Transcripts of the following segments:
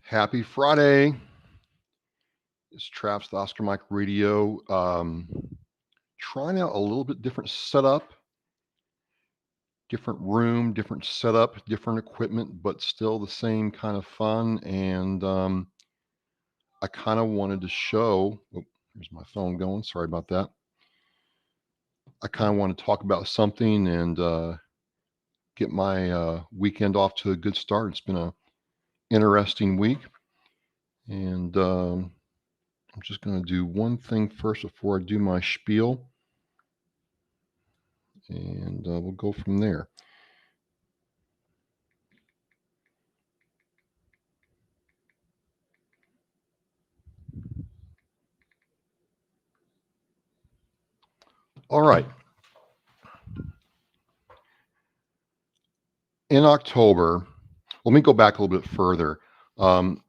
Happy Friday. It's Traps the Oscar Mike Radio. Trying out a little bit different setup, different room, different setup, different equipment, but still the same kind of fun. And I kind of wanted to show. Oh, here's my phone going. Sorry about that. I kind of want to talk about something and get my weekend off to a good start. It's been a interesting week, and I'm just going to do one thing first before I do my spiel, and we'll go from there. All right. In October, let me go back a little bit further. Um,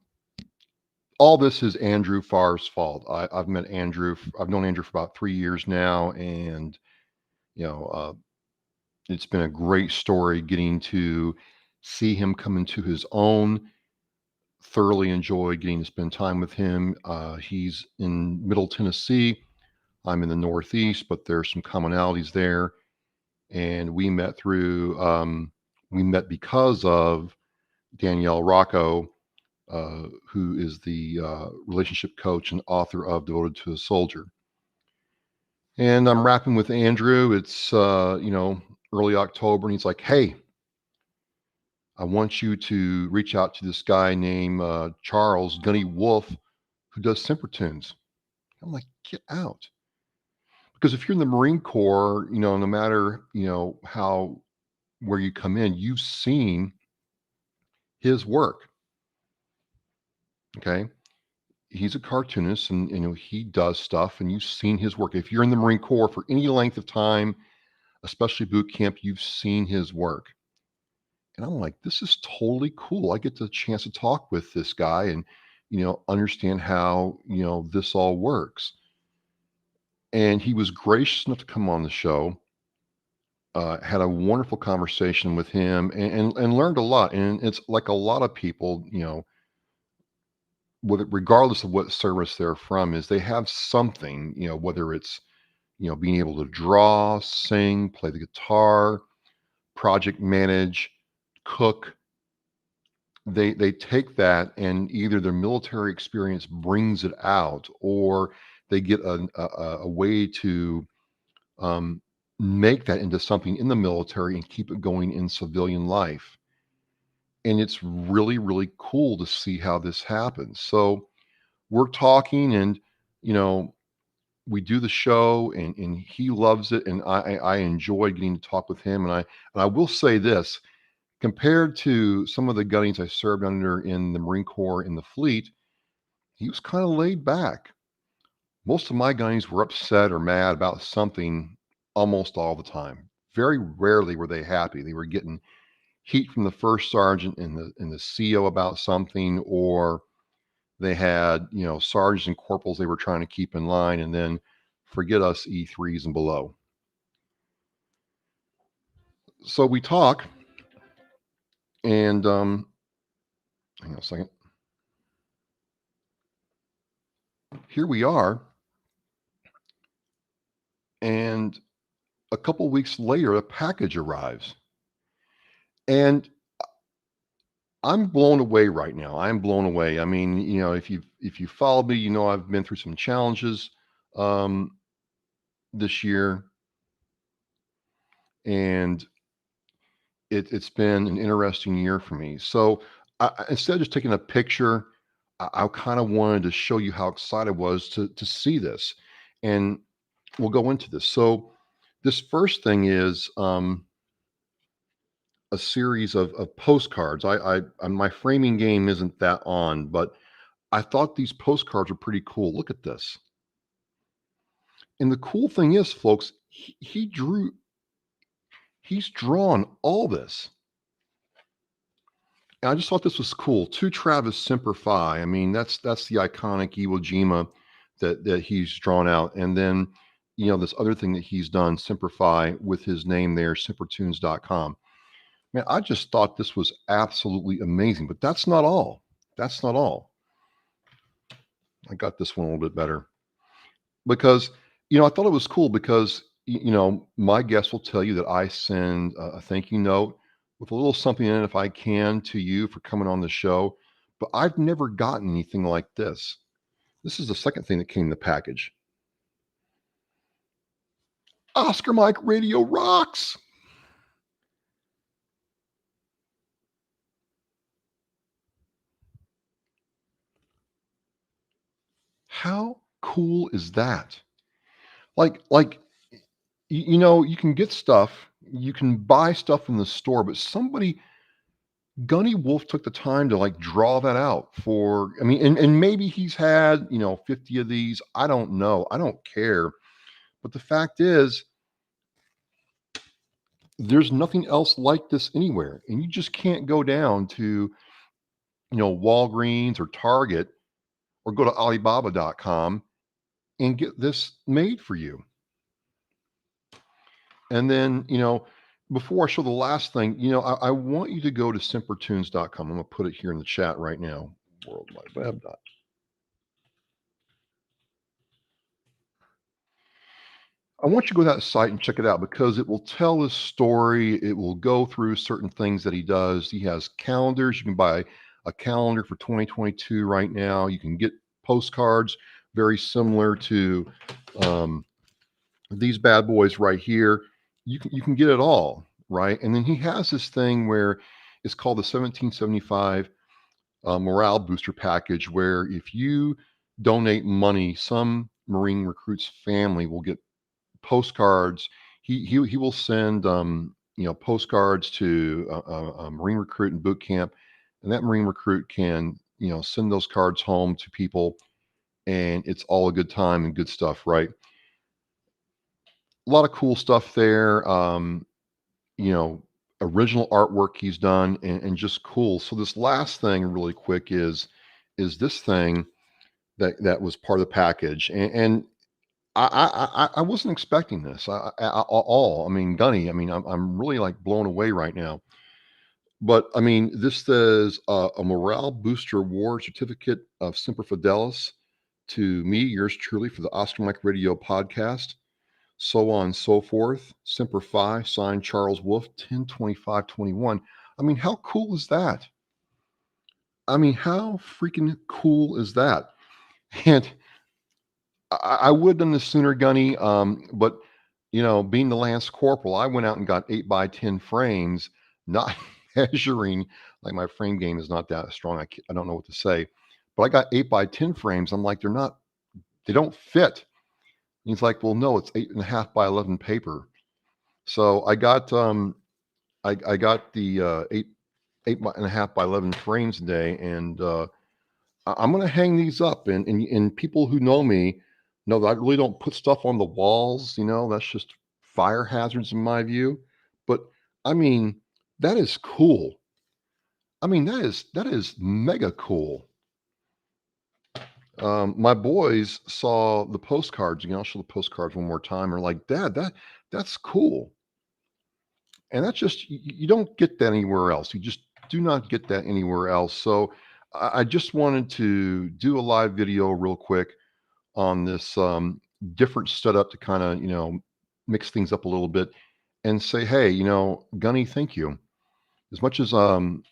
all this is Andrew Farr's fault. I've met Andrew. I've known Andrew for about 3 years now, and you know, it's been a great story getting to see him come into his own. Thoroughly enjoyed getting to spend time with him. He's in Middle Tennessee. I'm in the Northeast, but there's some commonalities there. And we met because of Danielle Rocco, who is the relationship coach and author of Devoted to a Soldier. And I'm rapping with Andrew. It's early October, and he's like, "Hey, I want you to reach out to this guy named Charles Gunny Wolf, who does SemperToons." I'm like, "Get out!" Because if you're in the Marine Corps, no matter how where you come in, you've seen his work. Okay, he's a cartoonist, and he does stuff, and you've seen his work. If you're in the Marine Corps for any length of time, especially boot camp, you've seen his work. And I'm like, this is totally cool. I get the chance to talk with this guy and understand how this all works. And he was gracious enough to come on the show. Had a wonderful conversation with him, and learned a lot. And it's like a lot of people, regardless of what service they're from, is they have something, whether it's being able to draw, sing, play the guitar, project manage, cook. They take that, and either their military experience brings it out, or they get a way to um, make that into something in the military and keep it going in civilian life. And it's really, really cool to see how this happens. So we're talking, and you know we do the show, and he loves it, and I enjoy getting to talk with him. And I will say this, compared to some of the gunnies I served under in the Marine Corps in the fleet, he was kind of laid back. Most of my gunnies were upset or mad about something almost all the time. Very rarely were they happy. They were getting heat from the first sergeant and the CO about something, or they had sergeants and corporals they were trying to keep in line, and then forget us E3s and below. So we talk, and hang on a second. Here we are, and a couple weeks later, a package arrives, and I'm blown away right now. I'm blown away. I mean, if you follow me, I've been through some challenges um, this year, and it's been an interesting year for me. So instead of just taking a picture, I kind of wanted to show you how excited I was to see this, and we'll go into this. So this first thing is a series of postcards. My framing game isn't that on, but I thought these postcards were pretty cool. Look at this. And the cool thing is, folks, he's drawn all this. And I just thought this was cool. To Travis Semper Fi. I mean, that's the iconic Iwo Jima that he's drawn out. And then, this other thing that he's done, Semper Fi, with his name there, SemperToons.com. Man, I just thought this was absolutely amazing. But that's not all. That's not all. I got this one a little bit better because, I thought it was cool because, my guests will tell you that I send a thank you note with a little something in it if I can to you for coming on the show. But I've never gotten anything like this. This is the second thing that came in the package. Oscar Mike Radio rocks. How cool is that? Like you can get stuff, you can buy stuff in the store, but somebody Gunny Wolf took the time to like draw that out for I mean, and maybe he's had, 50 of these. I don't know. I don't care. But the fact is, there's nothing else like this anywhere. And you just can't go down to, Walgreens or Target or go to Alibaba.com and get this made for you. And then, before I show the last thing, I want you to go to SemperToons.com. I'm going to put it here in the chat right now. World Wide Web. I want you to go to that site and check it out because it will tell his story. It will go through certain things that he does. He has calendars. You can buy a calendar for 2022 right now. You can get postcards very similar to um, these bad boys right here. You can get it all, right? And then he has this thing where it's called the 1775 morale booster package, where if you donate money, some Marine recruit's family will get postcards. He will send postcards to a Marine recruit in boot camp, and that Marine recruit can send those cards home to people, and it's all a good time and good stuff, right? A lot of cool stuff there. You know, Original artwork he's done, and just cool. So this last thing, really quick, is this thing that was part of the package, and I wasn't expecting this at all. I mean, Gunny, I mean, I'm really like blown away right now. But I mean, this says a morale booster award certificate of Semper Fidelis to me, yours truly, for the Oscar Mike Radio podcast, so on and so forth. Semper Fi, signed Charles Wolf, 10/25/21. I mean, how cool is that? I mean, how freaking cool is that? And I would have done this sooner, Gunny. But being the Lance Corporal, I went out and got 8x10 frames, not measuring. Like my frame game is not that strong. I don't know what to say, but I got 8x10 frames. I'm like, they don't fit. And he's like, well, no, it's 8.5x11 paper. So I got the 8.5x11 frames today, and I'm going to hang these up, and people who know me know that I really don't put stuff on the walls. That's just fire hazards in my view. But I mean, that is cool. I mean, that is mega cool. My boys saw the postcards. I'll show the postcards one more time. Are like, Dad, that's cool. And that's just you don't get that anywhere else. You just do not get that anywhere else. So I just wanted to do a live video real quick on this different setup to kind of mix things up a little bit and say, hey, Gunny, thank you. As much as I'm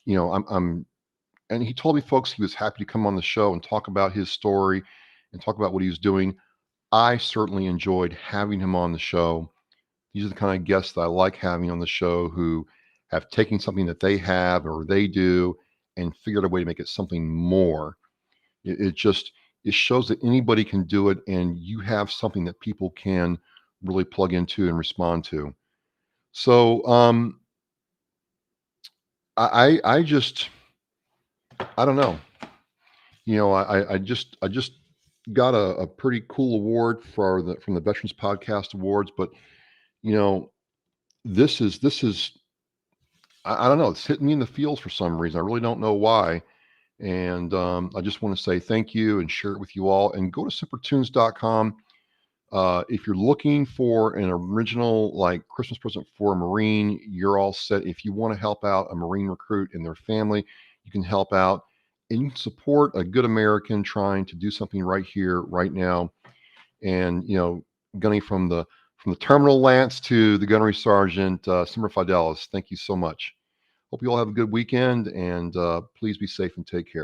and he told me, folks, he was happy to come on the show and talk about his story and talk about what he was doing. I certainly enjoyed having him on the show. These are the kind of guests that I like having on the show, who have taken something that they have or they do and figured a way to make it something more. It shows that anybody can do it, and you have something that people can really plug into and respond to. So I just I don't know. I just got a pretty cool award from the Veterans Podcast Awards, but you know this is I don't know. It's hitting me in the feels for some reason. I really don't know why. And I just want to say thank you and share it with you all. And go to SemperToons.com. If you're looking for an original like Christmas present for a Marine, you're all set. If you want to help out a Marine recruit and their family, you can help out. and you can support a good American trying to do something right here, right now. And gunning from the terminal lance to the gunnery sergeant, Simmer Fidelis. Thank you so much. Hope you all have a good weekend, and please be safe and take care.